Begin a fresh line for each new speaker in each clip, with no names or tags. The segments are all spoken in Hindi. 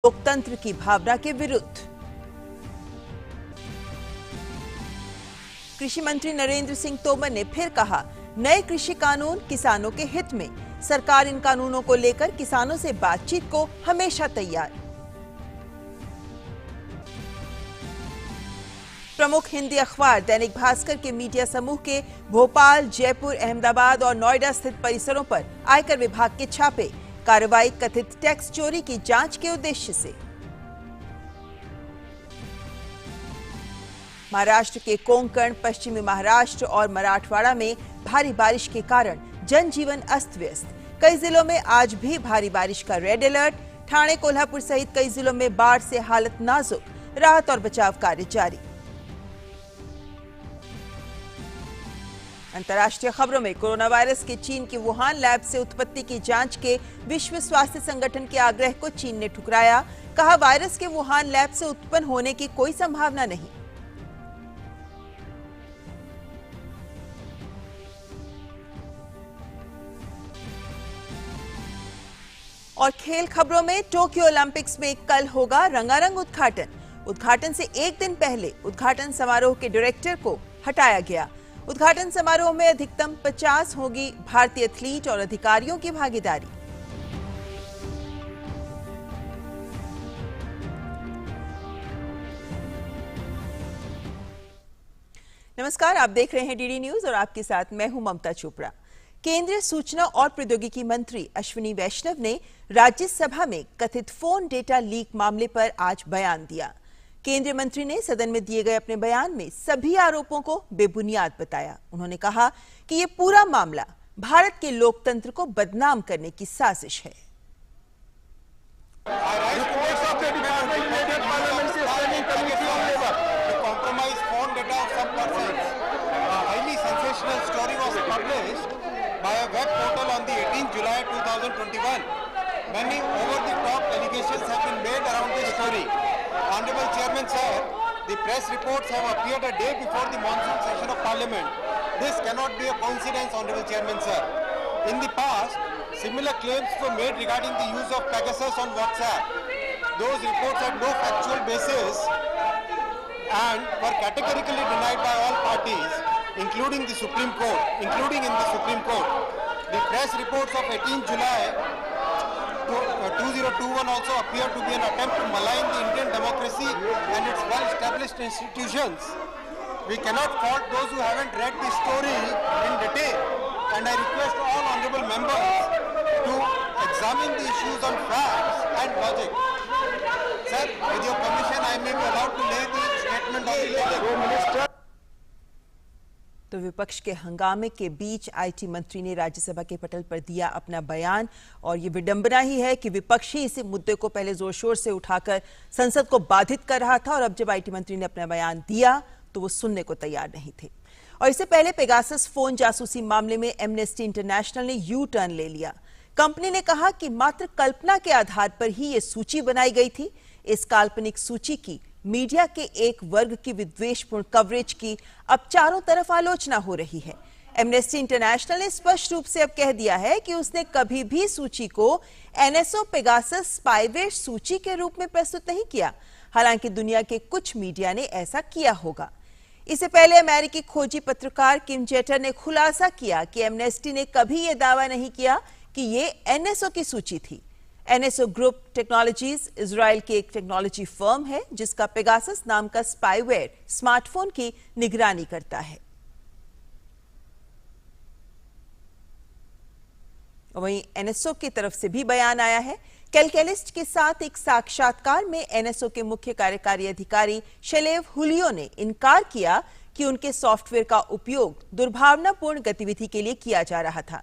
लोकतंत्र की भावना के विरुद्ध। कृषि मंत्री नरेंद्र सिंह तोमर ने फिर कहा, नए कृषि कानून किसानों के हित में। सरकार इन कानूनों को लेकर किसानों से बातचीत को हमेशा तैयार। प्रमुख हिंदी अखबार दैनिक भास्कर के मीडिया समूह के भोपाल, जयपुर, अहमदाबाद और नोएडा स्थित परिसरों पर आयकर विभाग के छापे। कार्रवाई कथित टैक्स चोरी की जांच के उद्देश्य से। महाराष्ट्र के कोंकण, पश्चिमी महाराष्ट्र और मराठवाड़ा में भारी बारिश के कारण जनजीवन अस्त व्यस्त। कई जिलों में आज भी भारी बारिश का रेड अलर्ट। ठाणे, कोल्हापुर सहित कई जिलों में बाढ़ से हालत नाजुक। राहत और बचाव कार्य जारी। अंतर्राष्ट्रीय खबरों में कोरोना वायरस के चीन की वुहान लैब से उत्पत्ति की जांच के विश्व स्वास्थ्य संगठन के आग्रह को चीन ने ठुकराया। कहा, वायरस के वुहान लैब से उत्पन्न होने की कोई संभावना नहीं। और खेल खबरों में टोक्यो ओलंपिक्स में कल होगा रंगारंग उद्घाटन। उद्घाटन से एक दिन पहले उद्घाटन समारोह के डायरेक्टर को हटाया गया। उद्घाटन समारोह में अधिकतम 50 होगी भारतीय एथलीट और अधिकारियों की भागीदारी। नमस्कार, आप देख रहे हैं डीडी न्यूज और आपके साथ मैं हूं ममता चोपड़ा। केंद्रीय सूचना और प्रौद्योगिकी मंत्री अश्विनी वैष्णव ने राज्यसभा में कथित फोन डेटा लीक मामले पर आज बयान दिया। केंद्रीय मंत्री ने सदन में दिए गए अपने बयान में सभी आरोपों को बेबुनियाद बताया। उन्होंने कहा कि यह पूरा मामला भारत के लोकतंत्र को बदनाम करने की साजिश है।
by a web portal on the 18th July 2021. Many over-the-top allegations have been made around this story. Honorable Chairman Sir, the press reports have appeared a day before the monsoon session of Parliament. This cannot be a coincidence, Honorable Chairman Sir. In the past, similar claims were made regarding the use of Pegasus on WhatsApp. Those reports had no factual basis and were categorically denied by all parties, including in the Supreme Court. The press reports of 18 July 2021 also appear to be an attempt to malign the Indian democracy and its well-established institutions. We cannot fault those who haven't read the story in detail, and I request all honorable members to examine the issues on facts and logic. Sir, with your permission, I may be allowed to lay the statement on the table.
तो विपक्ष के हंगामे के बीच आईटी मंत्री ने राज्यसभा के पटल पर दिया अपना बयान। और ये विडंबना ही है कि विपक्ष ही इस मुद्दे को पहले जोर शोर से उठाकर संसद को बाधित कर रहा था और अब जब आईटी मंत्री ने अपना बयान दिया तो वो सुनने को तैयार नहीं थे। और इससे पहले पेगासस फोन जासूसी मामले में एमनेस्टी इंटरनेशनल ने यू टर्न ले लिया। कंपनी ने कहा कि मात्र कल्पना के आधार पर ही ये सूची बनाई गई थी। इस काल्पनिक सूची की मीडिया के एक वर्ग की विद्वेषपूर्ण कवरेज की अब चारों तरफ आलोचना हो रही है। एमनेस्टी इंटरनेशनल ने स्पष्ट रूप से अब कह दिया है कि उसने कभी भी सूची को एनएसओ पेगासस स्पाईवेयर सूची के रूप में प्रस्तुत नहीं किया। हालांकि दुनिया के कुछ मीडिया ने ऐसा किया होगा। इससे पहले अमेरिकी खोजी पत्रकार किम जेटर ने खुलासा किया कि एमनेस्टी ने कभी यह दावा नहीं किया कि यह एनएसओ की सूची थी। एनएसओ ग्रुप टेक्नोलॉजीज इजराइल की एक टेक्नोलॉजी फर्म है जिसका पेगासस नाम का स्पाईवेयर स्मार्टफोन की निगरानी करता है। वहीं एनएसओ की तरफ से भी बयान आया है। कैलकेलिस्ट के साथ एक साक्षात्कार में एनएसओ के मुख्य कार्यकारी अधिकारी शैलेव हुलियो ने इनकार किया कि उनके सॉफ्टवेयर का उपयोग दुर्भावनापूर्ण गतिविधि के लिए किया जा रहा था।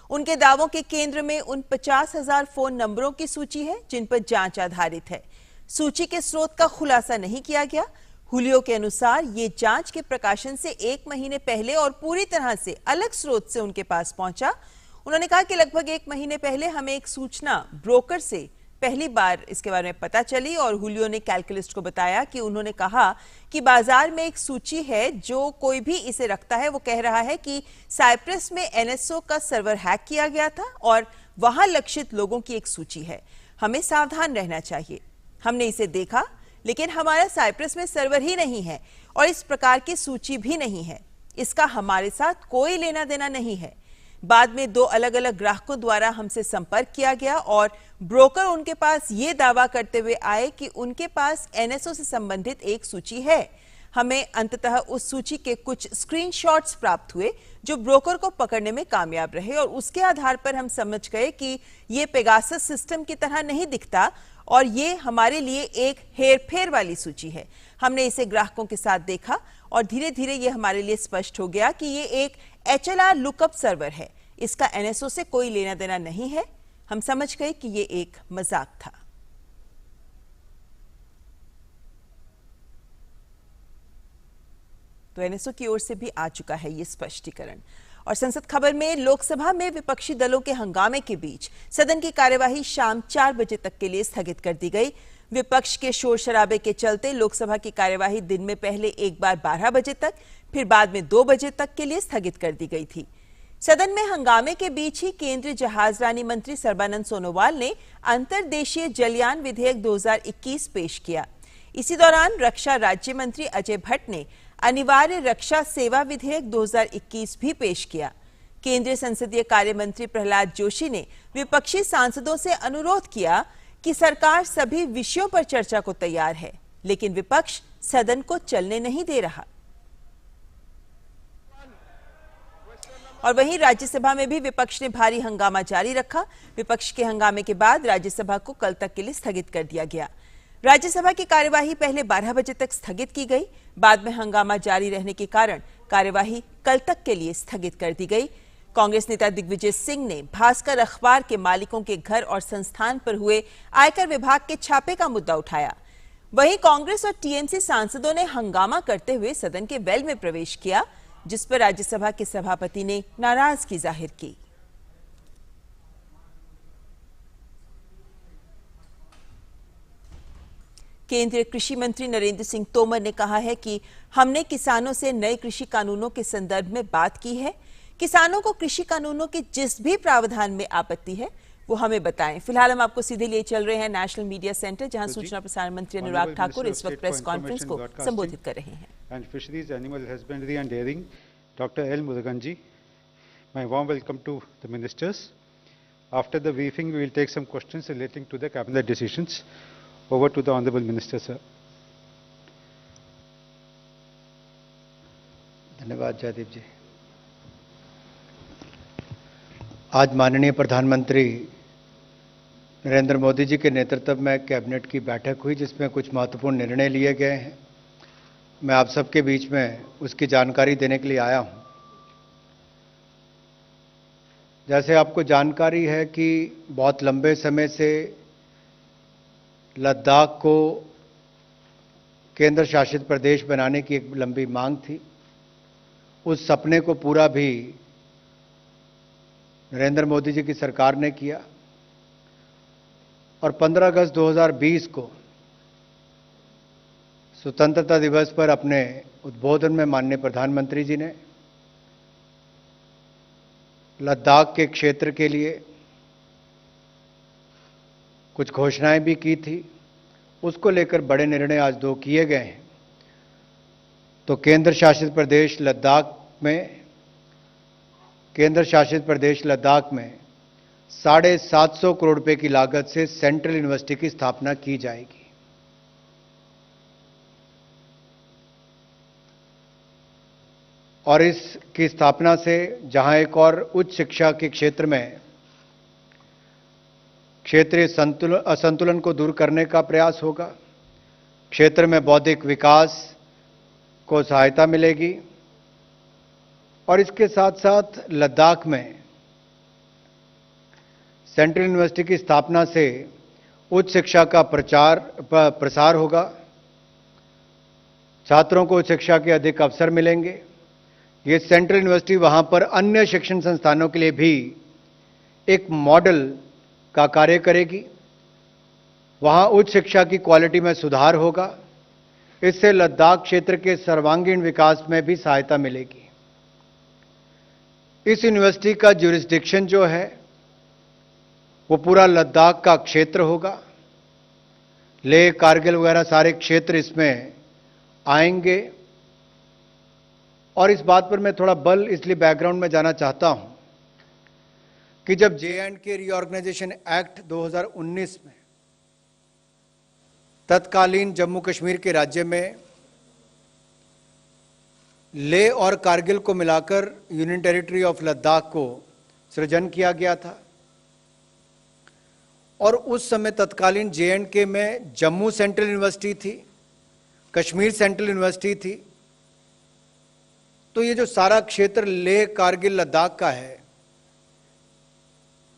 उनके दावों के केंद्र में उन 50,000 फोन नंबरों की सूची है जिन पर जांच आधारित है। सूची के स्रोत का खुलासा नहीं किया गया। हुलियो के अनुसार ये जांच के प्रकाशन से 1 महीने पहले और पूरी तरह से अलग स्रोत से उनके पास पहुंचा। उन्होंने कहा कि लगभग 1 महीने पहले हमें एक सूचना ब्रोकर से पहली बार इसके बारे में पता चली और हुलियो ने कैलकुलिस्ट को बताया कि उन्होंने कहा कि बाजार में एक सूची है, जो कोई भी इसे रखता है वो कह रहा है कि साइप्रस में एनएसओ का सर्वर हैक किया गया था और वहां लक्षित लोगों की एक सूची है, हमें सावधान रहना चाहिए। हमने इसे देखा, लेकिन हमारा साइप्रस में सर्वर ही नहीं है और इस प्रकार की सूची भी नहीं है। इसका हमारे साथ कोई लेना देना नहीं है। बाद में 2 अलग अलग ग्राहकों द्वारा हमसे संपर्क किया गया और ब्रोकर उनके पास ये दावा करते हुए आए कि उनके पास एनएसओ से संबंधित एक सूची है। हमें अंततः उस सूची के कुछ स्क्रीनशॉट्स प्राप्त हुए जो ब्रोकर को पकड़ने में कामयाब रहे और उसके आधार पर हम समझ गए कि ये पेगासस सिस्टम की तरह नहीं दिखता और ये हमारे लिए एक हेरफेर वाली सूची है। हमने इसे ग्राहकों के साथ देखा और धीरे धीरे ये हमारे लिए स्पष्ट हो गया कि ये एक HLR लुकअप सर्वर है। इसका एनएसओ से कोई लेना देना नहीं है। हम समझ गए कि ये एक मजाक था। तो एनएसओ की ओर से भी आ चुका है ये स्पष्टीकरण। और संसद खबर में लोकसभा में विपक्षी दलों के हंगामे के बीच सदन की कार्यवाही शाम 4 बजे तक के लिए स्थगित कर दी गई। विपक्ष के शोर शराबे के चलते लोकसभा की कार्यवाही दिन में पहले एक बार 12 बजे तक, फिर बाद में 2 बजे तक के लिए स्थगित कर दी गई थी। सदन में हंगामे के बीच ही केंद्रीय जहाजरानी मंत्री सर्बानंद सोनोवाल ने अंतर्देशीय जलयान विधेयक 2021 पेश किया। इसी दौरान रक्षा राज्य मंत्री अजय भट्ट ने अनिवार्य रक्षा सेवा विधेयक 2021 भी पेश किया। केंद्रीय संसदीय कार्य मंत्री प्रहलाद जोशी ने विपक्षी सांसदों से अनुरोध किया कि सरकार सभी विषयों पर चर्चा को तैयार है, लेकिन विपक्ष सदन को चलने नहीं दे रहा। और वहीं राज्यसभा में भी विपक्ष ने भारी हंगामा जारी रखा। विपक्ष के हंगामे के बाद राज्यसभा को कल तक के लिए स्थगित कर दिया गया। राज्यसभा की कार्यवाही पहले 12 बजे तक स्थगित की गई। बाद में हंगामा जारी रहने के कारण कार्यवाही कल तक के लिए स्थगित कर दी गई। कांग्रेस नेता दिग्विजय सिंह ने भास्कर अखबार के मालिकों के घर और संस्थान पर हुए आयकर विभाग के छापे का मुद्दा उठाया। वहीं कांग्रेस और टीएमसी सांसदों ने हंगामा करते हुए सदन के वेल में प्रवेश किया, जिस पर राज्यसभा के सभापति ने नाराजगी जाहिर की। केंद्रीय कृषि मंत्री नरेंद्र सिंह तोमर ने कहा है कि हमने किसानों से नए कृषि कानूनों के संदर्भ में बात की है। किसानों को कृषि कानूनों के जिस भी प्रावधान में आपत्ति है वो हमें बताएं। फिलहाल हम आपको सीधे लिए चल रहे हैं नेशनल मीडिया सेंटर, जहां सूचना प्रसारण मंत्री अनुराग ठाकुर इस वक्त प्रेस कॉन्फ्रेंस को संबोधित कर रहे हैं।
And fisheries, animal husbandry and dairying, doctor L Murugan ji, my warm welcome to the ministers. After the briefing we will take some questions relating to the cabinet decisions. Over to the Honorable Minister, sir.
धन्यवाद जयदीप जी। आज माननीय प्रधानमंत्री नरेंद्र मोदी जी के नेतृत्व में कैबिनेट की बैठक हुई, जिसमें कुछ महत्वपूर्ण निर्णय लिए गए हैं। मैं आप सबके बीच में उसकी जानकारी देने के लिए आया हूं। जैसे आपको जानकारी है कि बहुत लंबे समय से लद्दाख को केंद्र शासित प्रदेश बनाने की एक लंबी मांग थी। उस सपने को पूरा भी नरेंद्र मोदी जी की सरकार ने किया और 15 अगस्त 2020 को स्वतंत्रता दिवस पर अपने उद्बोधन में माननीय प्रधानमंत्री जी ने लद्दाख के क्षेत्र के लिए कुछ घोषणाएं भी की थी। उसको लेकर बड़े निर्णय आज 2 किए गए हैं। तो केंद्र शासित प्रदेश लद्दाख में 750 करोड़ रुपए की लागत से सेंट्रल यूनिवर्सिटी की स्थापना की जाएगी। और इसकी स्थापना से जहां एक और उच्च शिक्षा के क्षेत्र में क्षेत्रीय असंतुलन को दूर करने का प्रयास होगा, क्षेत्र में बौद्धिक विकास को सहायता मिलेगी और इसके साथ साथ लद्दाख में सेंट्रल यूनिवर्सिटी की स्थापना से उच्च शिक्षा का प्रसार होगा। छात्रों को उच्च शिक्षा के अधिक अवसर मिलेंगे। ये सेंट्रल यूनिवर्सिटी वहां पर अन्य शिक्षण संस्थानों के लिए भी एक मॉडल का कार्य करेगी। वहां उच्च शिक्षा की क्वालिटी में सुधार होगा। इससे लद्दाख क्षेत्र के सर्वांगीण विकास में भी सहायता मिलेगी। इस यूनिवर्सिटी का ज्यूरिसडिक्शन जो है वो पूरा लद्दाख का क्षेत्र होगा। लेह, कारगिल वगैरह सारे क्षेत्र इसमें आएंगे। और इस बात पर मैं थोड़ा बल इसलिए बैकग्राउंड में जाना चाहता हूं कि जब J&K रीऑर्गेनाइजेशन एक्ट 2019 में तत्कालीन जम्मू कश्मीर के राज्य में लेह और कारगिल को मिलाकर यूनियन टेरिटरी ऑफ लद्दाख को सृजन किया गया था, और उस समय तत्कालीन J&K में जम्मू सेंट्रल यूनिवर्सिटी थी, कश्मीर सेंट्रल यूनिवर्सिटी थी। तो ये जो सारा क्षेत्र लेह, कारगिल, लद्दाख का है,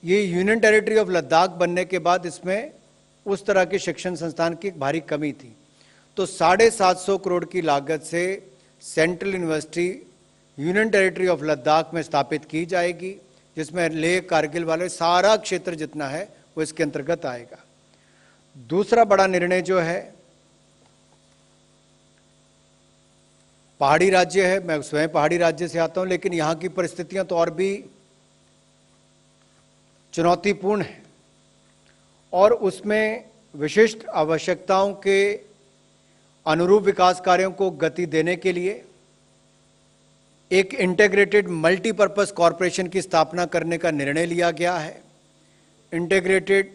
ये यूनियन टेरिटरी ऑफ लद्दाख बनने के बाद इसमें उस तरह के शिक्षण संस्थान की एक भारी कमी थी। तो 750 करोड़ की लागत से central university union territory of Ladakh में स्थापित की जाएगी, जिसमें लेह, कारगिल वाले सारा क्षेत्र जितना है वो इसके अंतर्गत आएगा। दूसरा बड़ा निर्णय जो है, पहाड़ी राज्य है, मैं स्वयं पहाड़ी राज्य से आता हूं, लेकिन यहां की परिस्थितियां तो और भी चुनौतीपूर्ण है, और उसमें विशिष्ट आवश्यकताओं के अनुरूप विकास कार्यों को गति देने के लिए एक इंटीग्रेटेड मल्टीपर्पस कॉरपोरेशन की स्थापना करने का निर्णय लिया गया है। इंटीग्रेटेड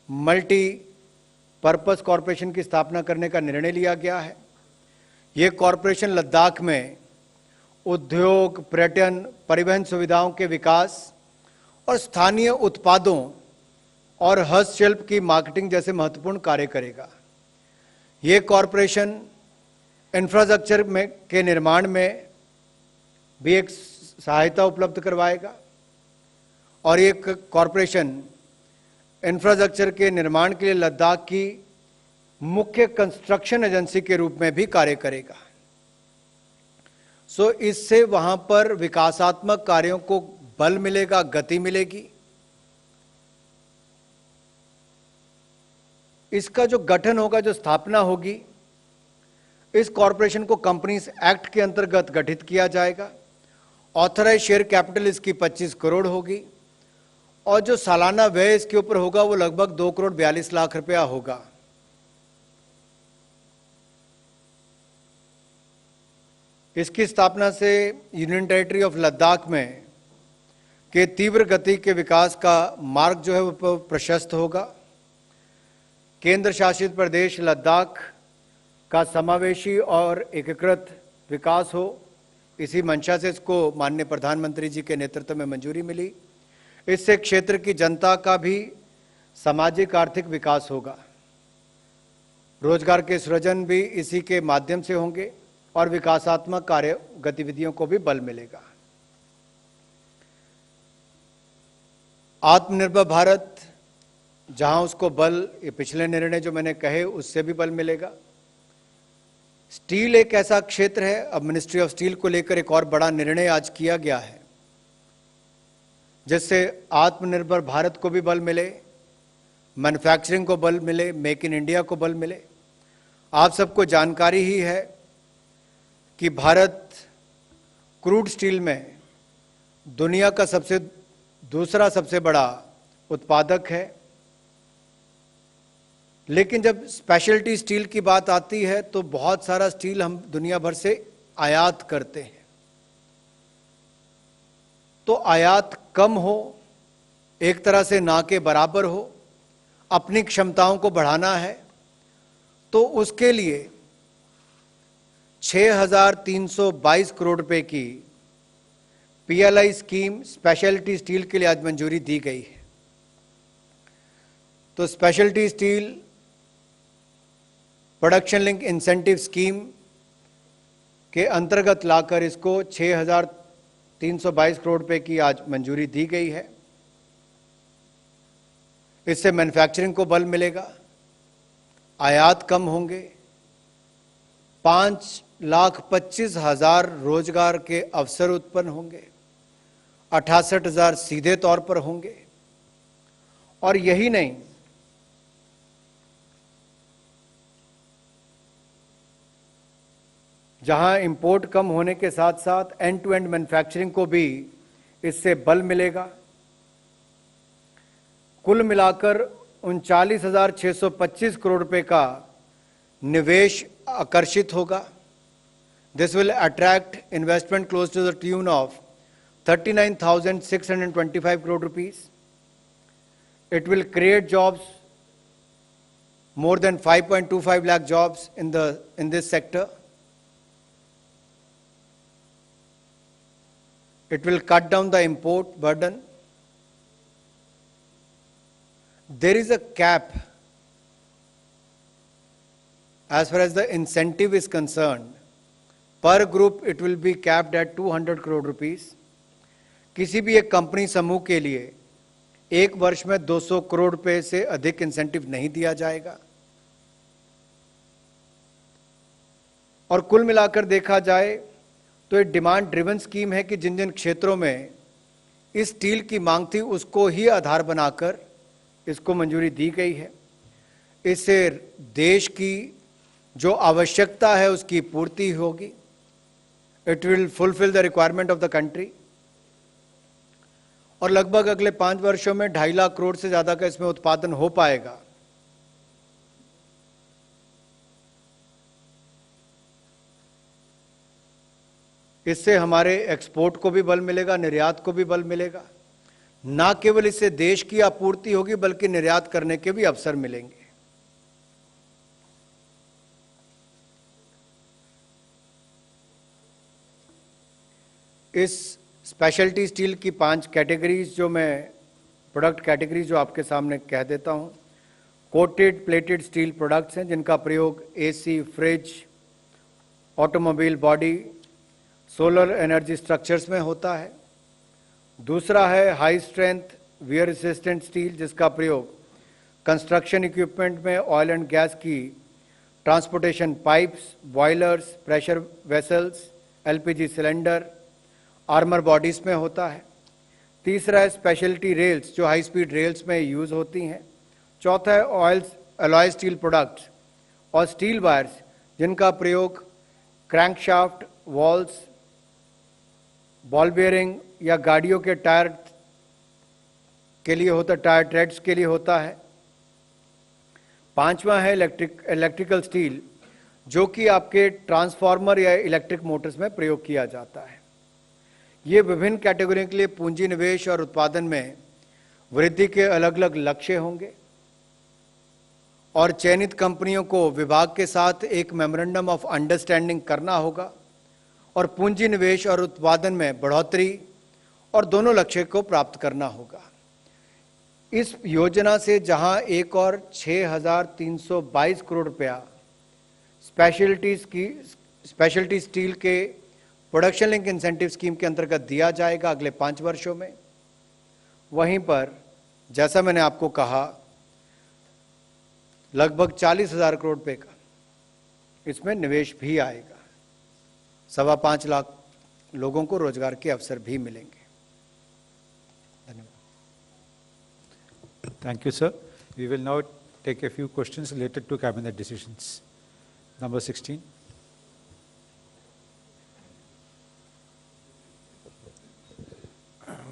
मल्टीपर्पस कॉरपोरेशन की स्थापना करने का निर्णय लिया गया है। यह कॉरपोरेशन लद्दाख में उद्योग, पर्यटन, परिवहन सुविधाओं के विकास और स्थानीय उत्पादों और हस्तशिल्प की मार्केटिंग जैसे महत्वपूर्ण कार्य करेगा। ये कॉरपोरेशन इंफ्रास्ट्रक्चर में के निर्माण में भी एक सहायता उपलब्ध करवाएगा, और ये कॉरपोरेशन इंफ्रास्ट्रक्चर के निर्माण के लिए लद्दाख की मुख्य कंस्ट्रक्शन एजेंसी के रूप में भी कार्य करेगा। सो इससे वहां पर विकासात्मक कार्यों को बल मिलेगा, गति मिलेगी। इसका जो गठन होगा, जो स्थापना होगी, इस कॉरपोरेशन को कंपनीज एक्ट के अंतर्गत गठित किया जाएगा। ऑथराइज शेयर कैपिटल इसकी 25 करोड़ होगी, और जो सालाना व्यय इसके ऊपर होगा वो लगभग 2 करोड़ 42 लाख रुपया होगा। इसकी स्थापना से यूनियन टेरिटरी ऑफ लद्दाख में के तीव्र गति के विकास का मार्ग जो है वो प्रशस्त होगा। केंद्र शासित प्रदेश लद्दाख का समावेशी और एकीकृत विकास हो, इसी मंशा से इसको माननीय प्रधानमंत्री जी के नेतृत्व में मंजूरी मिली। इससे क्षेत्र की जनता का भी सामाजिक आर्थिक विकास होगा। रोजगार के सृजन भी इसी के माध्यम से होंगे, और विकासात्मक कार्य गतिविधियों को भी बल मिलेगा। आत्मनिर्भर भारत, जहां उसको बल, ये पिछले निर्णय जो मैंने कहे उससे भी बल मिलेगा। स्टील एक ऐसा क्षेत्र है, अब मिनिस्ट्री ऑफ स्टील को लेकर एक और बड़ा निर्णय आज किया गया है, जिससे आत्मनिर्भर भारत को भी बल मिले, मैन्युफैक्चरिंग को बल मिले, मेक इन इंडिया को बल मिले। आप सबको जानकारी ही है कि भारत क्रूड स्टील में दुनिया का दूसरा सबसे बड़ा उत्पादक है, लेकिन जब स्पेशलिटी स्टील की बात आती है तो बहुत सारा स्टील हम दुनिया भर से आयात करते हैं। तो आयात कम हो, एक तरह से ना के बराबर हो, अपनी क्षमताओं को बढ़ाना है, तो उसके लिए 6,322 करोड़ रुपए की PLI स्कीम स्पेशलिटी स्टील के लिए आज मंजूरी दी गई है। तो speciality steel production link incentive scheme के अंतर्गत लाकर इसको 6,322 करोड़ रुपए की आज मंजूरी दी गई है। इससे मैन्युफैक्चरिंग को बल मिलेगा, आयात कम होंगे, 5,25,000 रोजगार के अवसर उत्पन्न होंगे, 68,000 सीधे तौर पर होंगे। और यही नहीं, जहां इंपोर्ट कम होने के साथ साथ एंड टू एंड मैन्युफैक्चरिंग को भी इससे बल मिलेगा। कुल मिलाकर 39,625 करोड़ रुपए का निवेश आकर्षित होगा. This will attract investment close to the tune of 39,625 crore rupees. It will create jobs, more than 5.25 lakh jobs in this sector. It will cut down the import burden. There is a cap as far as the incentive is concerned. Per group it will be capped at 200 crore rupees. किसी भी एक कंपनी समूह के लिए एक वर्ष में 200 करोड़ रुपए से अधिक इंसेंटिव नहीं दिया जाएगा. और कुल मिलाकर देखा जाए तो एक डिमांड ड्रिवन स्कीम है कि जिन जिन क्षेत्रों में इस स्टील की मांग थी उसको ही आधार बनाकर इसको मंजूरी दी गई है. इससे देश की जो आवश्यकता है उसकी पूर्ति होगी. It will fulfill the requirement of the country. और लगभग अगले 5 वर्षों में 2.5 लाख करोड़ से ज्यादा का इसमें उत्पादन हो पाएगा. इससे हमारे एक्सपोर्ट को भी बल मिलेगा, निर्यात को भी बल मिलेगा. ना केवल इससे देश की आपूर्ति होगी बल्कि निर्यात करने के भी अवसर मिलेंगे. इस स्पेशलिटी स्टील की 5 कैटेगरीज जो मैं प्रोडक्ट कैटेगरीज जो आपके सामने कह देता हूं. कोटेड प्लेटेड स्टील प्रोडक्ट्स हैं जिनका प्रयोग AC, fridge, automobile body, solar energy structures में होता है. दूसरा है high strength wear resistant steel जिसका प्रयोग कंस्ट्रक्शन इक्विपमेंट में ऑयल एंड गैस की transportation pipes, boilers, pressure vessels, LPG cylinder, armour bodies में होता है. तीसरा है स्पेशलिटी रेल्स जो हाई स्पीड रेल्स में यूज होती हैं. चौथा है ऑयल्स अलॉय स्टील प्रोडक्ट्स और स्टील वायर्स जिनका प्रयोग क्रैंकशाफ्ट, वॉल्स, बॉल बेयरिंग या गाड़ियों के टायर के लिए होता, टायर ट्रेड्स के लिए होता है. पांचवा है इलेक्ट्रिकल स्टील जो कि आपके ट्रांसफार्मर या इलेक्ट्रिक मोटर्स में प्रयोग किया जाता है. ये विभिन्न कैटेगरी के लिए पूंजी निवेश और उत्पादन में वृद्धि के अलग अलग लक्ष्य होंगे और चयनित कंपनियों को विभाग के साथ एक मेमोरेंडम ऑफ अंडरस्टैंडिंग करना होगा और पूंजी निवेश और उत्पादन में बढ़ोतरी और दोनों लक्ष्य को प्राप्त करना होगा. इस योजना से जहां एक और 6,322 करोड़ रुपया स्पेशलिटी स्टील के प्रोडक्शन लिंक इंसेंटिव स्कीम के अंतर्गत दिया जाएगा अगले 5 वर्षों में, वहीं पर जैसा मैंने आपको कहा लगभग 40,000 करोड़ रुपए का इसमें निवेश भी आएगा. 5.25 लाख लोगों को रोजगार के अवसर भी मिलेंगे. धन्यवाद.
Thank you, sir. We will now take a few questions related to cabinet decisions. Number 16.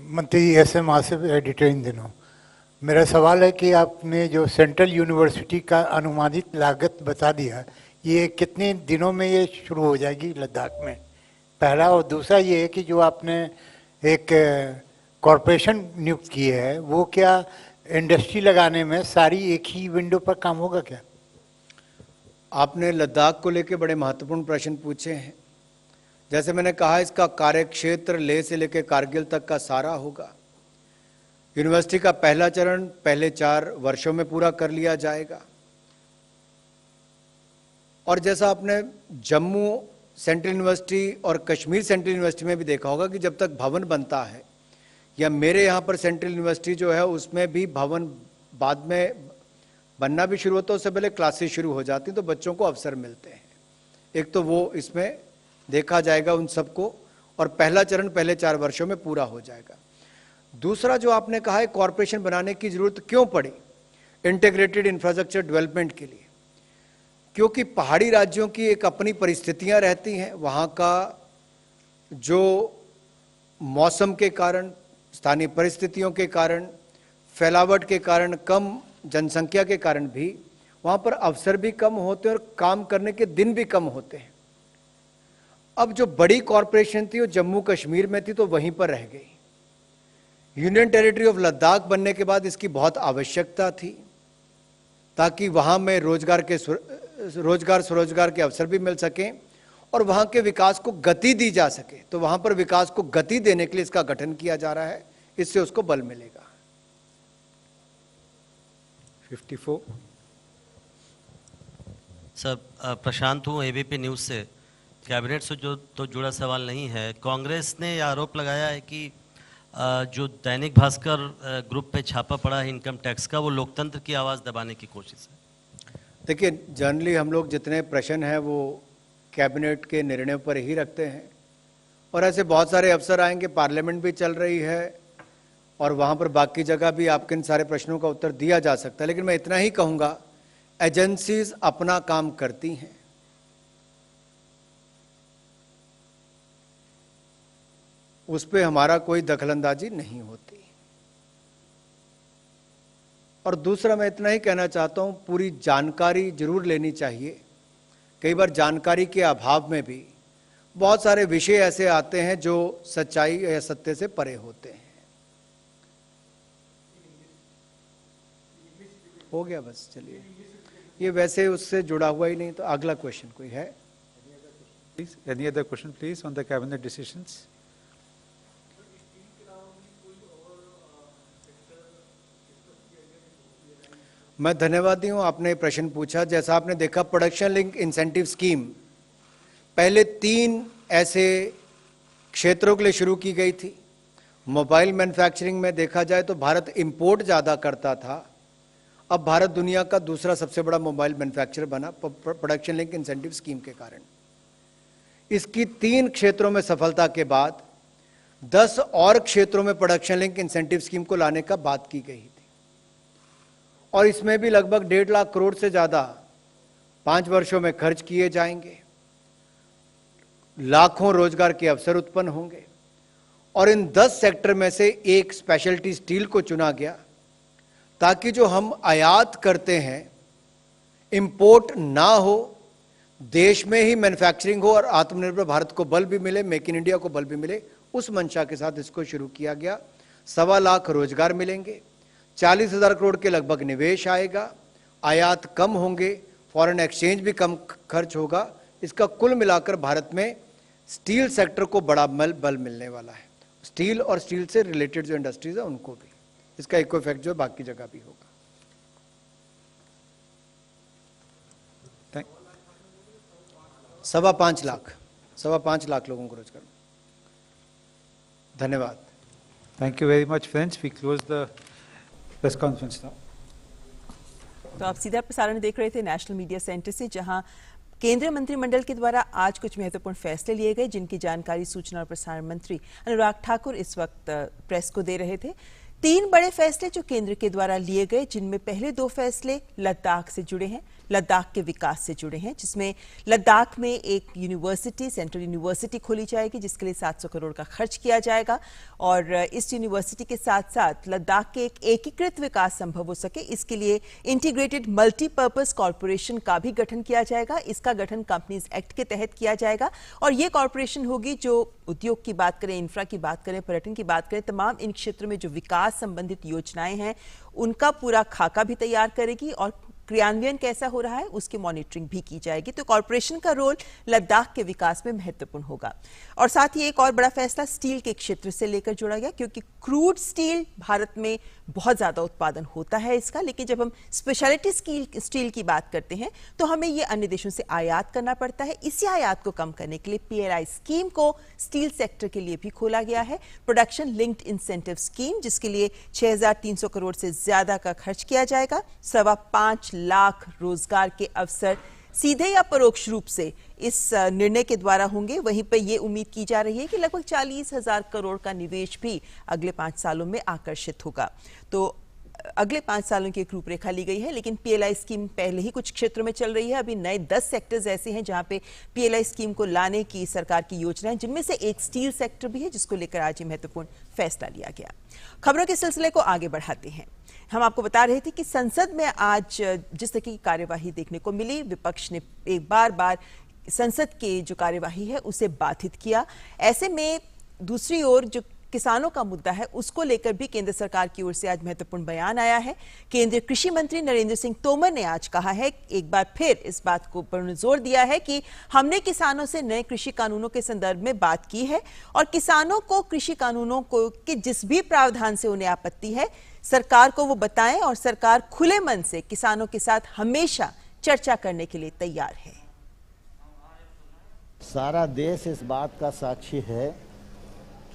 मंत्री एसएम आसिफ, एडिटर इन दिनों. मेरा सवाल है कि आपने जो सेंट्रल यूनिवर्सिटी का अनुमानित लागत बता दिया, ये कितने दिनों में ये शुरू हो जाएगी लद्दाख में, पहला. और दूसरा ये है कि जो आपने एक कॉरपोरेशन नियुक्त की है वो क्या इंडस्ट्री लगाने में सारी एक ही विंडो पर काम होगा क्या?
आपने लद्दाख को लेकर बड़े महत्वपूर्ण प्रश्न पूछे हैं. जैसे मैंने कहा इसका कार्यक्षेत्र लेह से लेकर कारगिल तक का सारा होगा. यूनिवर्सिटी का पहला चरण पहले 4 वर्षों में पूरा कर लिया जाएगा. और जैसा आपने जम्मू सेंट्रल यूनिवर्सिटी और कश्मीर सेंट्रल यूनिवर्सिटी में भी देखा होगा कि जब तक भवन बनता है, या मेरे यहाँ पर सेंट्रल यूनिवर्सिटी जो है उसमें भी भवन बाद में बनना भी शुरू होता है, उससे पहले क्लासेस शुरू हो जाती हैं तो बच्चों को अवसर मिलते हैं. एक तो वो इसमें देखा जाएगा उन सबको, और पहला चरण पहले 4 वर्षों में पूरा हो जाएगा. दूसरा जो आपने कहा है कॉरपोरेशन बनाने की जरूरत क्यों पड़ी इंटीग्रेटेड इंफ्रास्ट्रक्चर डेवलपमेंट के लिए, क्योंकि पहाड़ी राज्यों की एक अपनी परिस्थितियां रहती हैं. वहाँ का जो मौसम के कारण, स्थानीय परिस्थितियों के कारण, फैलावट के कारण, कम जनसंख्या के कारण भी वहाँ पर अवसर भी कम होते हैं और काम करने के दिन भी कम होते हैं। अब जो बड़ी कॉरपोरेशन थी वो जम्मू कश्मीर में थी तो वहीं पर रह गई। यूनियन टेरिटरी ऑफ लद्दाख बनने के बाद इसकी बहुत आवश्यकता थी ताकि वहाँ में रोजगार स्वरोजगार के अवसर भी मिल सकें और वहाँ के विकास को गति दी जा सके। तो वहाँ पर विकास को गति देने के लिए इसका गठन किया जा रहा है, इससे उसको बल मिलेगा।
54
सर, प्रशांत हूँ एबीपी न्यूज़ से। कैबिनेट से जो तो जुड़ा सवाल नहीं है। कांग्रेस ने यह आरोप लगाया है कि जो दैनिक भास्कर ग्रुप पे छापा पड़ा है इनकम टैक्स का, वो लोकतंत्र की आवाज़ दबाने की कोशिश है।
देखिए, जनरली हम लोग जितने प्रश्न हैं वो कैबिनेट के निर्णय पर ही रखते हैं और ऐसे बहुत सारे अफसर आएंगे, पार्लियामेंट भी चल रही है और वहाँ पर बाकी जगह भी आपके इन सारे प्रश्नों का उत्तर दिया जा सकता है। लेकिन मैं इतना ही कहूँगा, एजेंसीज अपना काम करती हैं। उस पर हमारा कोई दखलंदाजी नहीं होती। और दूसरा मैं इतना ही कहना चाहता हूं, पूरी जानकारी जरूर लेनी चाहिए। कई बार जानकारी के अभाव में भी बहुत सारे विषय ऐसे आते हैं जो सच्चाई या सत्य से परे होते हैं। हो गया बस, चलिए, ये वैसे उससे जुड़ा हुआ ही नहीं। तो अगला क्वेश्चन कोई है?
Any other question, please, on the cabinet decisions?
मैं धन्यवादी हूं, आपने प्रश्न पूछा। जैसा आपने देखा, प्रोडक्शन लिंक इंसेंटिव स्कीम पहले 3 ऐसे क्षेत्रों के लिए शुरू की गई थी। मोबाइल मैन्युफैक्चरिंग में देखा जाए तो भारत इंपोर्ट ज़्यादा करता था, अब भारत दुनिया का दूसरा सबसे बड़ा मोबाइल मैन्युफैक्चरर बना प्रोडक्शन लिंक इंसेंटिव स्कीम के कारण। इसकी 3 क्षेत्रों में सफलता के बाद 10 और क्षेत्रों में प्रोडक्शन लिंक इंसेंटिव स्कीम को लाने का बात की गई थी और इसमें भी लगभग 1.5 लाख करोड़ से ज़्यादा 5 वर्षों में खर्च किए जाएंगे। लाखों रोजगार के अवसर उत्पन्न होंगे और इन 10 सेक्टर में से एक स्पेशलिटी स्टील को चुना गया ताकि जो हम आयात करते हैं इंपोर्ट ना हो, देश में ही मैन्युफैक्चरिंग हो और आत्मनिर्भर भारत को बल भी मिले, मेक इन इंडिया को बल भी मिले। उस मंशा के साथ इसको शुरू किया गया। 1.25 लाख रोजगार मिलेंगे, 40,000 करोड़ के लगभग निवेश आएगा, आयात कम होंगे, फॉरेन एक्सचेंज भी कम खर्च होगा। इसका कुल मिलाकर भारत में स्टील सेक्टर को बड़ा बल मिलने वाला है। स्टील और स्टील से रिलेटेड जो इंडस्ट्रीज है उनको भी इसका इको इफेक्ट जो बाकी जगह भी होगा। 5.25 लाख लोगों को रोजगार। धन्यवाद।
Thank you very much, friends. We close the press conference now.
तो आप सीधा प्रसारण देख रहे थे नेशनल मीडिया सेंटर से, जहां केंद्रीय मंत्रिमंडल के द्वारा आज कुछ महत्वपूर्ण फैसले लिए गए, जिनकी जानकारी सूचना और प्रसारण मंत्री अनुराग ठाकुर इस वक्त प्रेस को दे रहे थे। 3 बड़े फैसले जो केंद्र के द्वारा लिए गए, जिनमें पहले 2 फैसले लद्दाख से जुड़े हैं, लद्दाख के विकास से जुड़े हैं, जिसमें लद्दाख में एक यूनिवर्सिटी, सेंट्रल यूनिवर्सिटी खोली जाएगी, जिसके लिए 700 करोड़ का खर्च किया जाएगा और इस यूनिवर्सिटी के साथ साथ लद्दाख के एक एकीकृत विकास संभव हो सके, इसके लिए इंटीग्रेटेड मल्टीपर्पज कॉरपोरेशन का भी गठन किया जाएगा। इसका गठन कंपनीज एक्ट के तहत किया जाएगा और ये कॉरपोरेशन होगी जो उद्योग की बात करें, इंफ्रा की बात करें, पर्यटन की बात करें, तमाम इन क्षेत्रों में जो विकास संबंधित योजनाएं हैं उनका पूरा खाका भी तैयार करेगी और क्रियान्वयन कैसा हो रहा है उसकी मॉनिटरिंग भी की जाएगी। तो कॉरपोरेशन का रोल लद्दाख के विकास में महत्वपूर्ण होगा। और साथ ही एक और बड़ा फैसला स्टील के क्षेत्र से लेकर जुड़ा गया, क्योंकि क्रूड स्टील भारत में बहुत ज्यादा उत्पादन होता है इसका, लेकिन जब हम स्पेशलिटी स्टील की बात करते हैं तो हमें ये अन्य देशों से आयात करना पड़ता है। इसी आयात को कम करने के लिए PLI स्कीम को स्टील सेक्टर के लिए भी खोला गया है, प्रोडक्शन लिंक्ड इंसेंटिव स्कीम, जिसके लिए 6,300 करोड़ से ज्यादा का खर्च किया जाएगा। 5.25 लाख रोजगार के अवसर सीधे या परोक्ष रूप से इस निर्णय के द्वारा होंगे। वहीं पर यह उम्मीद की जा रही है कि लगभग 40,000 करोड़ का निवेश भी अगले 5 सालों में आकर्षित होगा। तो अगले 5 सालों की एक रूपरेखा ली गई है, लेकिन PLI स्कीम पहले ही कुछ क्षेत्रों में चल रही है। अभी नए 10 सेक्टर्स ऐसे हैं जहां पे PLI स्कीम को लाने की सरकार की योजना है, जिनमें से एक स्टील सेक्टर भी है, जिसको लेकर आज ये महत्वपूर्ण फैसला लिया गया। खबरों के सिलसिले को आगे बढ़ाते हैं। हम आपको बता रहे थे कि संसद में आज जिस तरह की कार्यवाही देखने को मिली, विपक्ष ने एक बार संसद की जो कार्यवाही है उसे बाधित किया। ऐसे में दूसरी ओर जो किसानों का मुद्दा है उसको लेकर भी केंद्र सरकार की ओर से आज महत्वपूर्ण बयान आया है। केंद्रीय कृषि मंत्री नरेंद्र सिंह तोमर ने आज कहा है, एक बार फिर इस बात को पर जोर दिया है कि हमने किसानों से नए कृषि कानूनों के संदर्भ में बात की है और किसानों को कृषि कानूनों को के जिस भी प्रावधान से उन्हें आपत्ति है सरकार को वो बताएं और सरकार खुले मन से किसानों के साथ हमेशा चर्चा करने के लिए तैयार है।
सारा देश इस बात का साक्षी है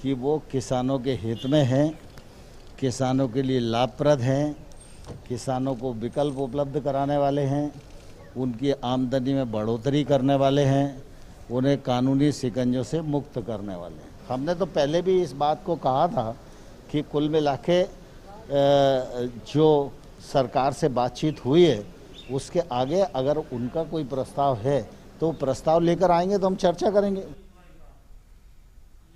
कि वो किसानों के हित में हैं, किसानों के लिए लाभप्रद हैं, किसानों को विकल्प उपलब्ध कराने वाले हैं, उनकी आमदनी में बढ़ोतरी करने वाले हैं, उन्हें कानूनी शिकंजों से मुक्त करने वाले हैं। हमने तो पहले भी इस बात को कहा था कि कुल मिला के जो सरकार से बातचीत हुई है उसके आगे अगर उनका कोई प्रस्ताव है तो प्रस्ताव लेकर आएंगे तो हम चर्चा करेंगे।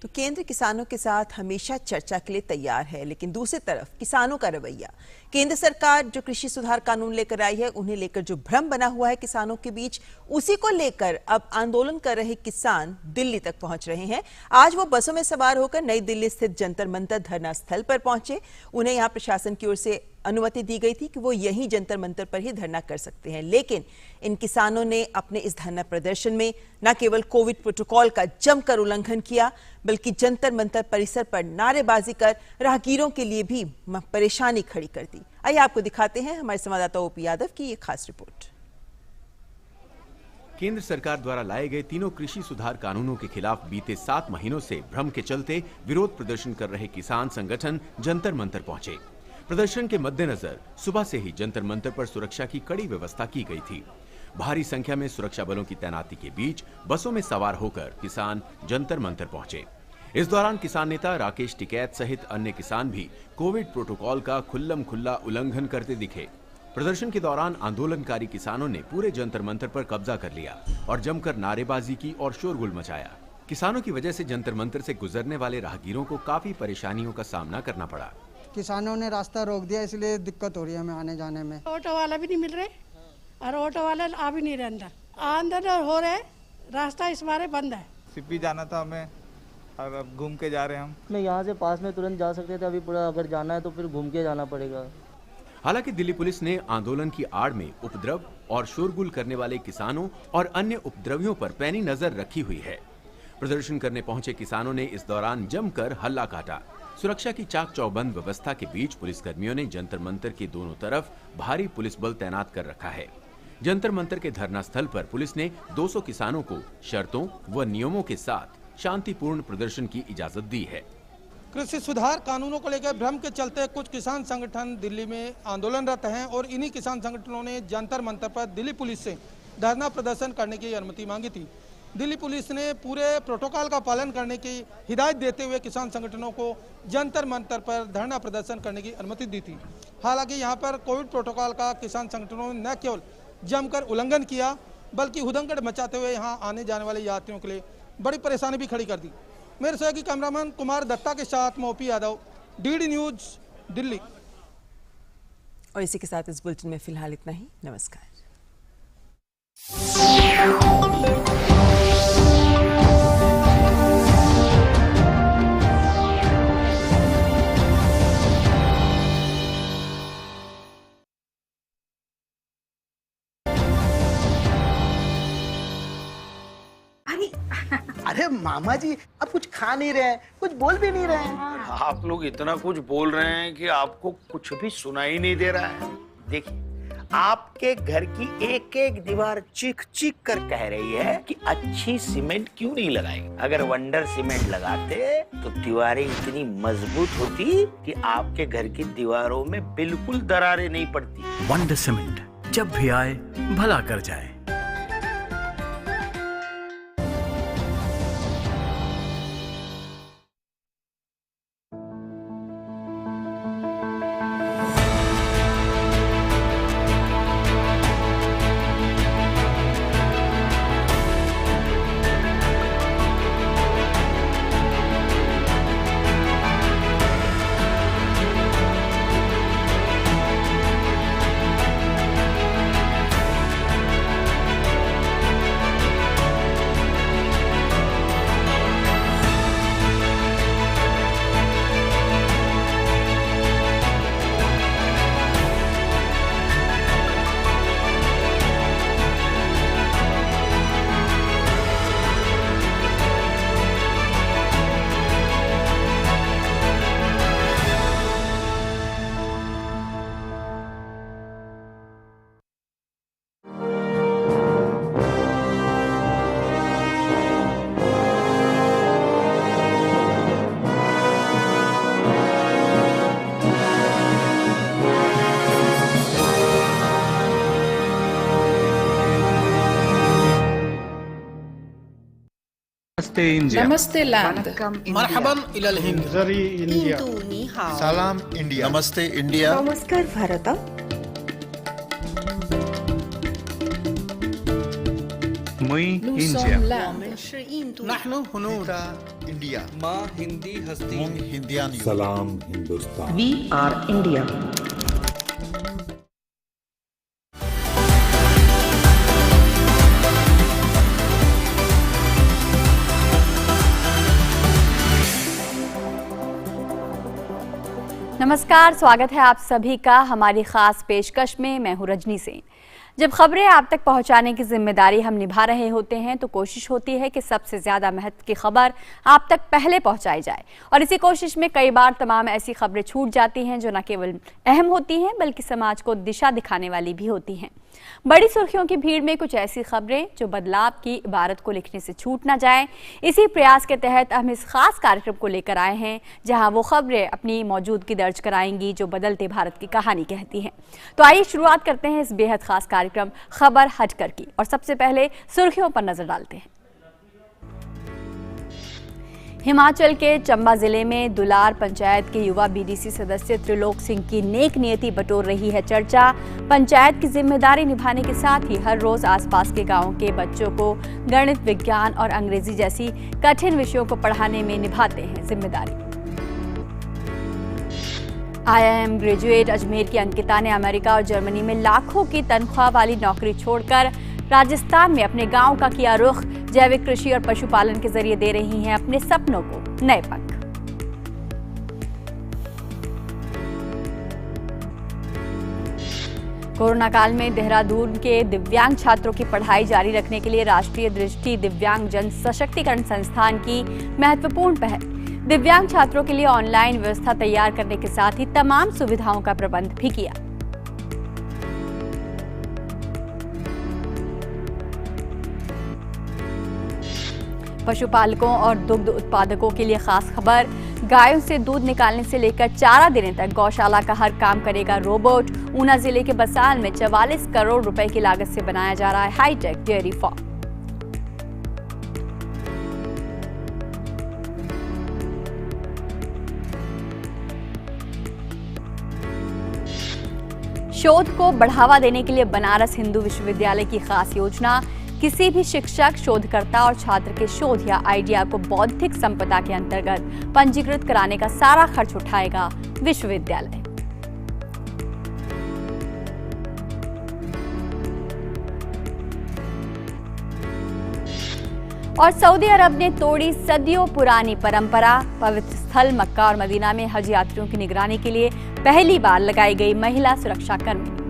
तो केंद्र किसानों के साथ हमेशा चर्चा के लिए तैयार है, लेकिन दूसरी तरफ किसानों का रवैया, केंद्र सरकार जो कृषि सुधार कानून लेकर आई है उन्हें लेकर जो भ्रम बना हुआ है किसानों के बीच, उसी को लेकर अब आंदोलन कर रहे किसान दिल्ली तक पहुंच रहे हैं। आज वो बसों में सवार होकर नई दिल्ली स्थित जंतर मंतर धरना स्थल पर पहुंचे। उन्हें यहां प्रशासन की ओर से अनुमति दी गई थी कि वो यहीं जंतर मंतर पर ही धरना कर सकते हैं, लेकिन इन किसानों ने अपने इस धरना प्रदर्शन में न केवल कोविड प्रोटोकॉल का जमकर उल्लंघन किया बल्कि जंतर मंतर परिसर पर नारेबाजी कर राहगीरों के लिए भी परेशानी खड़ी कर दी। आइए आपको दिखाते हैं हमारे संवाददाता ओपी यादव की ये खास रिपोर्ट।
केंद्र सरकार द्वारा लाए गए तीनों कृषि सुधार कानूनों के खिलाफ बीते 7 महीनों से भ्रम के चलते विरोध प्रदर्शन कर रहे किसान संगठन जंतर मंतर पहुंचे। प्रदर्शन के मद्देनजर सुबह से ही जंतर मंतर पर सुरक्षा की कड़ी व्यवस्था की गई थी। भारी संख्या में सुरक्षा बलों की तैनाती के बीच बसों में सवार होकर किसान जंतर मंतर पहुंचे। इस दौरान किसान नेता राकेश टिकैत सहित अन्य किसान भी कोविड प्रोटोकॉल का खुल्लम खुल्ला उल्लंघन करते दिखे। प्रदर्शन के दौरान आंदोलनकारी किसानों ने पूरे जंतर मंतर पर कब्जा कर लिया और जमकर नारेबाजी की और शोरगुल मचाया। किसानों की वजह से जंतर मंतर से गुजरने वाले राहगीरों को काफी परेशानियों का सामना करना पड़ा।
किसानों ने रास्ता रोक दिया, इसलिए दिक्कत हो रही है हमें आने जाने में।
ऑटो वाला भी नहीं मिल रहे और ऑटो वाले आ भी नहीं रहे अंदर हो रहे, रास्ता इस बारे बंद है।
सिप्पी जाना था हमें और अब घूम के जा रहे हैं हम।
मैं यहाँ से पास में तुरंत जा सकते थे, अभी पूरा अगर जाना है तो फिर घूम के जाना पड़ेगा।
हालांकि दिल्ली पुलिस ने आंदोलन की आड़ में उपद्रव और शोरगुल करने वाले किसानों और अन्य उपद्रवियों पर पैनी नजर रखी हुई है। प्रदर्शन करने पहुंचे किसानों ने इस दौरान जमकर हल्ला काटा। सुरक्षा की चाक चौबंद व्यवस्था के बीच पुलिसकर्मियों ने जंतर मंतर के दोनों तरफ भारी पुलिस बल तैनात कर रखा है। जंतर मंतर के धरना स्थल पर पुलिस ने 200 किसानों को शर्तों व नियमों के साथ शांतिपूर्ण प्रदर्शन की इजाजत दी है।
कृषि सुधार कानूनों को लेकर भ्रम के चलते कुछ किसान संगठन दिल्ली में आंदोलनरत हैं और इन्हीं किसान संगठनों ने जंतर मंतर पर दिल्ली पुलिस से धरना प्रदर्शन करने की अनुमति मांगी थी। दिल्ली पुलिस ने पूरे प्रोटोकॉल का पालन करने की हिदायत देते हुए किसान संगठनों को जंतर मंतर पर धरना प्रदर्शन करने की अनुमति दी थी। हालांकि यहां पर कोविड प्रोटोकॉल का किसान संगठनों ने न केवल जमकर उल्लंघन किया बल्कि हुदंगड़ मचाते हुए यहां आने जाने वाले यात्रियों के लिए बड़ी परेशानी भी खड़ी कर दी। मेरे सहयोगी कैमरामैन कुमार दत्ता के साथ मैं OP Yadav, DD news, Delhi.
और इसी के साथ इस बुलेटिन में फिलहाल इतना ही। नमस्कार।
अरे मामा जी, आप कुछ खा नहीं रहे हैं, कुछ बोल भी नहीं रहे हैं।
आप लोग इतना कुछ बोल रहे हैं कि आपको कुछ भी सुनाई नहीं दे रहा है।
देखिए, आपके घर की एक एक दीवार चीख चीख कर कह रही है कि अच्छी सीमेंट क्यों नहीं लगाई। अगर वंडर सीमेंट लगाते तो दीवारें इतनी मजबूत होती कि आपके घर की दीवारों में बिल्कुल दरारें नहीं पड़ती।
वंडर सीमेंट, जब भी आए भला कर जाए।
नमस्ते इंडिया।
नमस्ते लैंड।
मरहबन इलल हिंद।
जरी इंडिया।
सलाम इंडिया। नमस्ते इंडिया।
नमस्कार भारत।
मुई इंडिया।
नहनु हुनूर
इंडिया।
माँ हिंदी हस्ती।
हिंदियान।
सलाम हिंदुस्तान।
We R India.
नमस्कार, स्वागत है आप सभी का हमारी खास पेशकश में। मैं हूं रजनी सेन। जब खबरें आप तक पहुंचाने की जिम्मेदारी हम निभा रहे होते हैं तो कोशिश होती है कि सबसे ज़्यादा महत्व की खबर आप तक पहले पहुंचाई जाए, और इसी कोशिश में कई बार तमाम ऐसी खबरें छूट जाती हैं जो न केवल अहम होती हैं बल्कि समाज को दिशा दिखाने वाली भी होती हैं। बड़ी सुर्खियों की भीड़ में कुछ ऐसी खबरें जो बदलाव की इबारत को लिखने से छूट ना जाए, इसी प्रयास के तहत हम इस खास कार्यक्रम को लेकर आए हैं जहां वो खबरें अपनी मौजूदगी दर्ज कराएंगी जो बदलते भारत की कहानी कहती हैं। तो आइए शुरुआत करते हैं इस बेहद खास कार्यक्रम खबर हटकर की, और सबसे पहले सुर्खियों पर नजर डालते हैं। हिमाचल के चंबा जिले में दुलार पंचायत के युवा बीडीसी सदस्य त्रिलोक सिंह की नेक नियति बटोर रही है चर्चा। पंचायत की जिम्मेदारी निभाने के साथ ही हर रोज आसपास के गांवों के बच्चों को गणित, विज्ञान और अंग्रेजी जैसी कठिन विषयों को पढ़ाने में निभाते हैं जिम्मेदारी। IIM ग्रेजुएट अजमेर की अंकिता ने अमेरिका और जर्मनी में लाखों की तनख्वाह वाली नौकरी छोड़कर राजस्थान में अपने गांव का किया रुख। जैविक कृषि और पशुपालन के जरिए दे रही हैं अपने सपनों को नए पंख। कोरोना काल में देहरादून के दिव्यांग छात्रों की पढ़ाई जारी रखने के लिए राष्ट्रीय दृष्टि दिव्यांग जन सशक्तिकरण संस्थान की महत्वपूर्ण पहल। दिव्यांग छात्रों के लिए ऑनलाइन व्यवस्था तैयार करने के साथ ही तमाम सुविधाओं का प्रबंध भी किया। पशुपालकों और दुग्ध उत्पादकों के लिए खास खबर। गायों से दूध निकालने से लेकर चारा देने तक गौशाला का हर काम करेगा रोबोट। ऊना जिले के बसाल में 44 करोड़ रुपए की लागत से बनाया जा रहा है हाईटेक डेयरी फार्म। शोध को बढ़ावा देने के लिए बनारस हिंदू विश्वविद्यालय की खास योजना। किसी भी शिक्षक, शोधकर्ता और छात्र के शोध या आइडिया को बौद्धिक संपदा के अंतर्गत पंजीकृत कराने का सारा खर्च उठाएगा विश्वविद्यालय। और सऊदी अरब ने तोड़ी सदियों पुरानी परंपरा। पवित्र स्थल मक्का और मदीना में हज यात्रियों की निगरानी के लिए पहली बार लगाई गई महिला सुरक्षा कर्मी।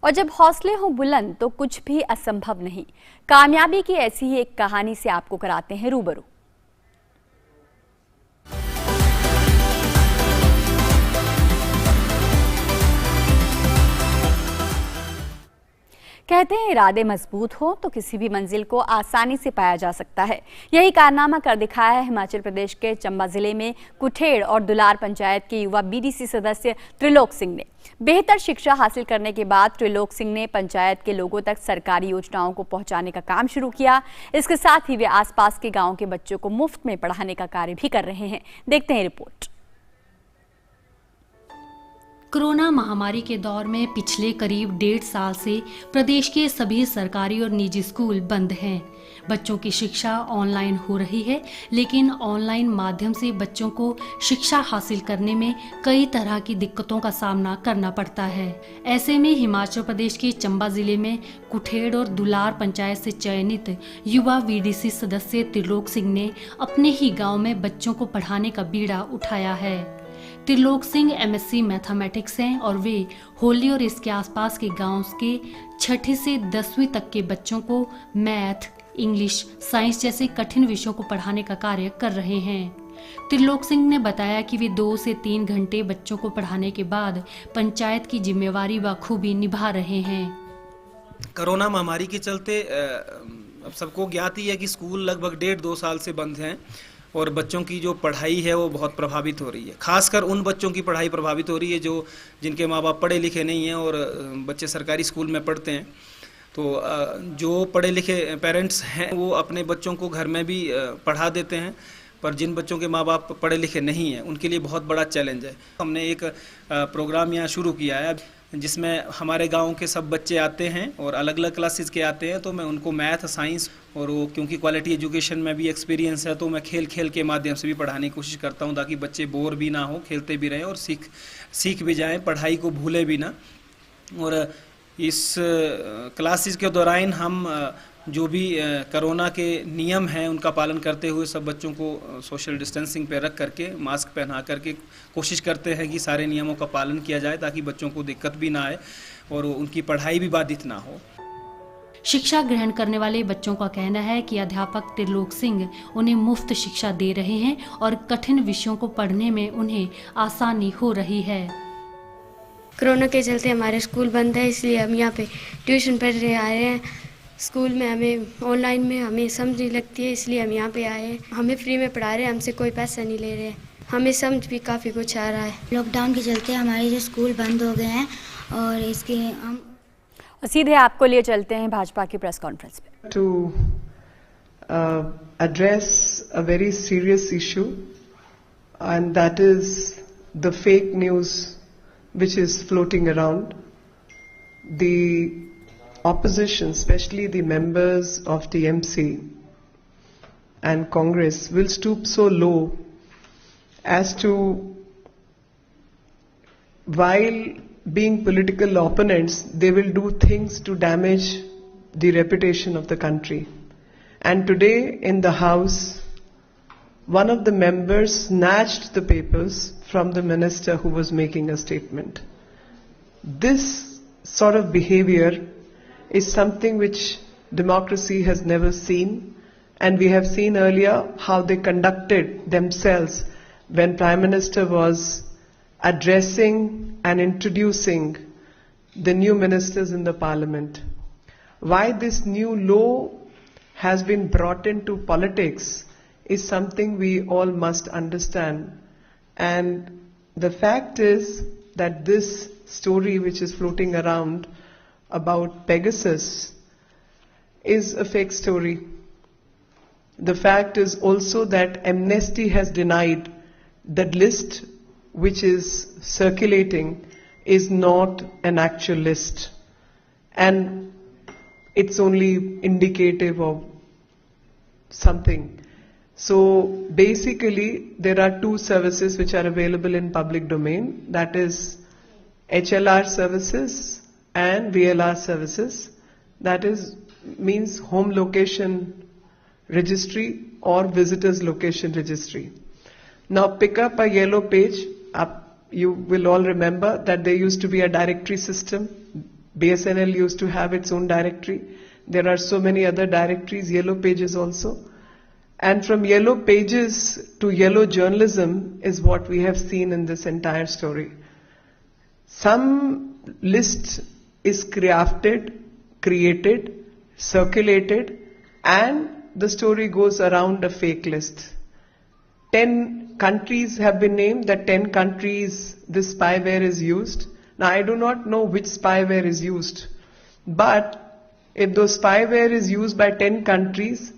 और जब हौसले हों बुलंद तो कुछ भी असंभव नहीं। कामयाबी की ऐसी ही एक कहानी से आपको कराते हैं रूबरू। कहते हैं इरादे मजबूत हो तो किसी भी मंजिल को आसानी से पाया जा सकता है। यही कारनामा कर दिखाया है हिमाचल प्रदेश के चंबा जिले में कुठेड़ और दुलार पंचायत के युवा बीडीसी सदस्य त्रिलोक सिंह ने। बेहतर शिक्षा हासिल करने के बाद त्रिलोक सिंह ने पंचायत के लोगों तक सरकारी योजनाओं को पहुंचाने का काम शुरू किया। इसके साथ ही वे आसपास के गाँव के बच्चों को मुफ्त में पढ़ाने का कार्य भी कर रहे हैं। देखते हैं रिपोर्ट।
कोरोना महामारी के दौर में पिछले करीब 1.5 साल से प्रदेश के सभी सरकारी और निजी स्कूल बंद हैं। बच्चों की शिक्षा ऑनलाइन हो रही है, लेकिन ऑनलाइन माध्यम से बच्चों को शिक्षा हासिल करने में कई तरह की दिक्कतों का सामना करना पड़ता है। ऐसे में हिमाचल प्रदेश के चंबा जिले में कुठेड़ और दुलार पंचायत से चयनित युवा वीडीसी सदस्य त्रिलोक सिंह ने अपने ही गाँव में बच्चों को पढ़ाने का बीड़ा उठाया है। त्रिलोक सिंह MSc मैथमेटिक्स हैं और वे होली और इसके आसपास के गांव के 6ठी से 10वीं तक के बच्चों को मैथ, इंग्लिश, साइंस जैसे कठिन विषयों को पढ़ाने का कार्य कर रहे हैं। त्रिलोक सिंह ने बताया कि वे 2 से 3 घंटे बच्चों को पढ़ाने के बाद पंचायत की जिम्मेवारी बखूबी निभा रहे हैं।
कोरोना महामारी के चलते अब सबको ज्ञात ही है कि स्कूल लगभग 1.5-2 साल से बंद हैं
और बच्चों की जो पढ़ाई है वो बहुत प्रभावित हो रही है। खासकर उन बच्चों की पढ़ाई प्रभावित हो रही है जिनके माँ बाप पढ़े लिखे नहीं हैं और बच्चे सरकारी स्कूल में पढ़ते हैं। तो जो पढ़े लिखे पेरेंट्स हैं वो अपने बच्चों को घर में भी पढ़ा देते हैं, पर जिन बच्चों के माँ बाप पढ़े लिखे नहीं हैं उनके लिए बहुत बड़ा चैलेंज है। हमने एक प्रोग्राम यहाँ शुरू किया है जिसमें हमारे गांव के सब बच्चे आते हैं और अलग अलग क्लासेस के आते हैं, तो मैं उनको मैथ, साइंस और वो क्योंकि क्वालिटी एजुकेशन में भी एक्सपीरियंस है तो मैं खेल खेल के माध्यम से भी पढ़ाने की कोशिश करता हूँ ताकि बच्चे बोर भी ना हो, खेलते भी रहें और सीख भी जाएं, पढ़ाई को भूले भी ना। और इस क्लासेस के दौरान हम जो भी कोरोना के नियम हैं उनका पालन करते हुए सब बच्चों को सोशल डिस्टेंसिंग पे रख करके मास्क पहना करके कोशिश करते हैं कि सारे नियमों का पालन किया जाए ताकि बच्चों को दिक्कत भी ना आए और उनकी पढ़ाई भी बाधित ना हो।
शिक्षा ग्रहण करने वाले बच्चों का कहना है कि अध्यापक त्रिलोक सिंह उन्हें मुफ्त शिक्षा दे रहे हैं और कठिन विषयों को पढ़ने में उन्हें आसानी हो रही है।
कोरोना के चलते हमारे स्कूल बंद है, इसलिए हम यहाँ पे ट्यूशन पढ़ रहे आए हैं। स्कूल में हमें ऑनलाइन में हमें समझ नहीं लगती है, इसलिए हम यहाँ पे आए हैं। हमें फ्री में पढ़ा रहे हैं, हमसे कोई पैसा नहीं ले रहे, हमें समझ भी काफ़ी कुछ आ रहा है।
लॉकडाउन के चलते हमारे जो स्कूल बंद हो गए हैं और इसके हम
सीधे आपको लिए चलते हैं भाजपा की प्रेस कॉन्फ्रेंस में।
To address a very serious issue, and that is the fake news which is floating around. The opposition, especially the members of TMC and Congress, will stoop so low as to, while being political opponents, they will do things to damage the reputation of the country. And today in the House, one of the members snatched the papers from the minister who was making a statement. This sort of behavior is something which democracy has never seen, and we have seen earlier how they conducted themselves when Prime Minister was addressing and introducing the new ministers in the Parliament. Why this new law has been brought into politics is something we all must understand. And the fact is that this story which is floating around about Pegasus is a fake story. The fact is also that Amnesty has denied that list which is circulating is not an actual list, and it's only indicative of something. So basically there are two services which are available in public domain, that is HLR services and VLR services, that is means home location registry or visitors location registry. Now pick up a yellow page. You will all remember that there used to be a directory system. BSNL used to have its own directory. There are so many other directories, yellow pages also. And from yellow pages to yellow journalism is what we have seen in this entire story. Some list is crafted, created, circulated, and the story goes around a fake list. 10 countries have been named, that 10 countries this spyware is used. Now I do not know which spyware is used, but if those spyware is used by 10 countries,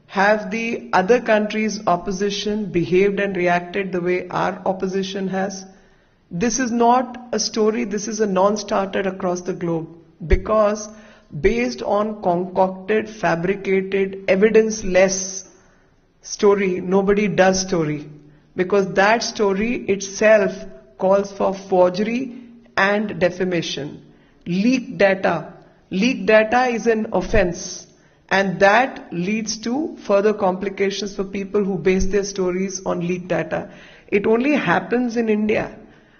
have the other countries' opposition behaved and reacted the way our opposition has? This is not a story, this is a non-starter across the globe, because based on concocted, fabricated, evidence-less story, nobody does story, because that story itself calls for forgery and defamation. Leaked data is an offense, and that leads to further complications for people who base their stories on leaked data. It only happens in India.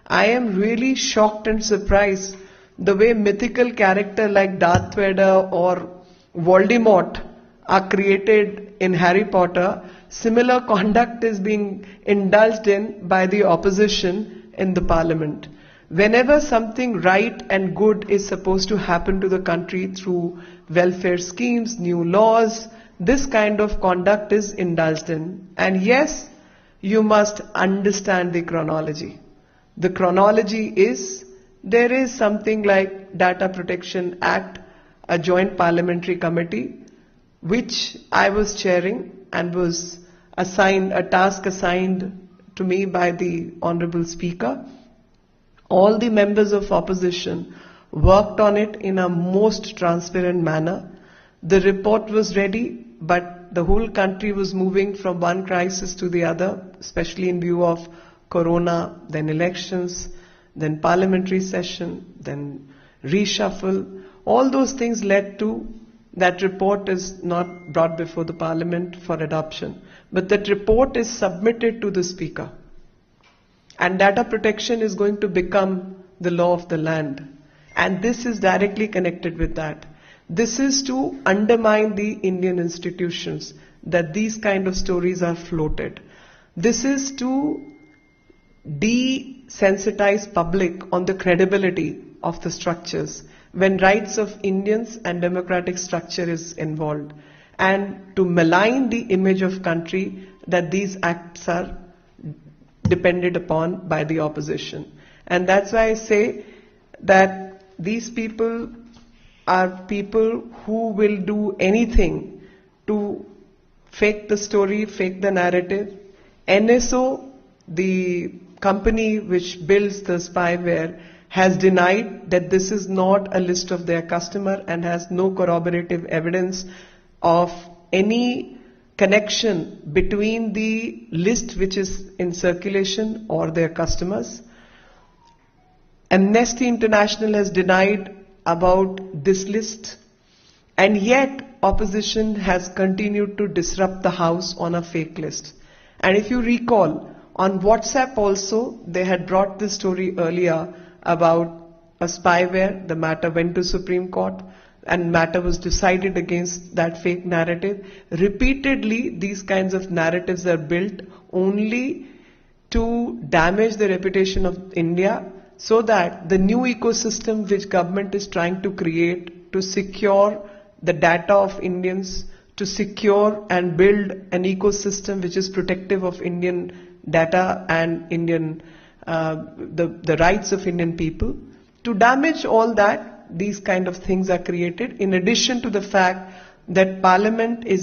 I am really shocked and surprised the way mythical character like Darth Vader or Voldemort are created in Harry Potter. Similar conduct is being indulged in by the opposition in the parliament. Whenever something right and good is supposed to happen to the country through welfare schemes, new laws, this kind of conduct is indulged in. And yes, you must understand the chronology. The chronology is, there is something like Data Protection Act, a joint parliamentary committee, which I was chairing and was assigned, a task assigned to me by the Honorable Speaker. All the members of opposition worked on it in a most transparent manner. The report was ready, but the whole country was moving from one crisis to the other, especially in view of Corona, then elections, then parliamentary session, then reshuffle. All those things led to that report is not brought before the Parliament for adoption. But that report is submitted to the Speaker. And data protection is going to become the law of the land. And this is directly connected with that. This is to undermine the Indian institutions, that these kind of stories are floated. This is to desensitize public on the credibility of the structures when rights of Indians and democratic structure is involved, and to malign the image of country that these acts are depended upon by the opposition. And that's why I say that these people are people who will do anything to fake the story, fake the narrative. NSO, the company which builds the spyware, has denied that this is not a list of their customer and has no corroborative evidence of any connection between the list which is in circulation or their customers. Amnesty International has denied about this list, and yet opposition has continued to disrupt the House on a fake list. And if you recall, on WhatsApp also, they had brought this story earlier about a spyware. The matter went to Supreme Court and matter was decided against that fake narrative. Repeatedly, these kinds of narratives are built only to damage the reputation of India, so that the new ecosystem which government is trying to create to secure the data of Indians, to secure and build an ecosystem which is protective of Indian data and Indian the rights of Indian people. To damage all that, these kind of things are created, in addition to the fact that Parliament is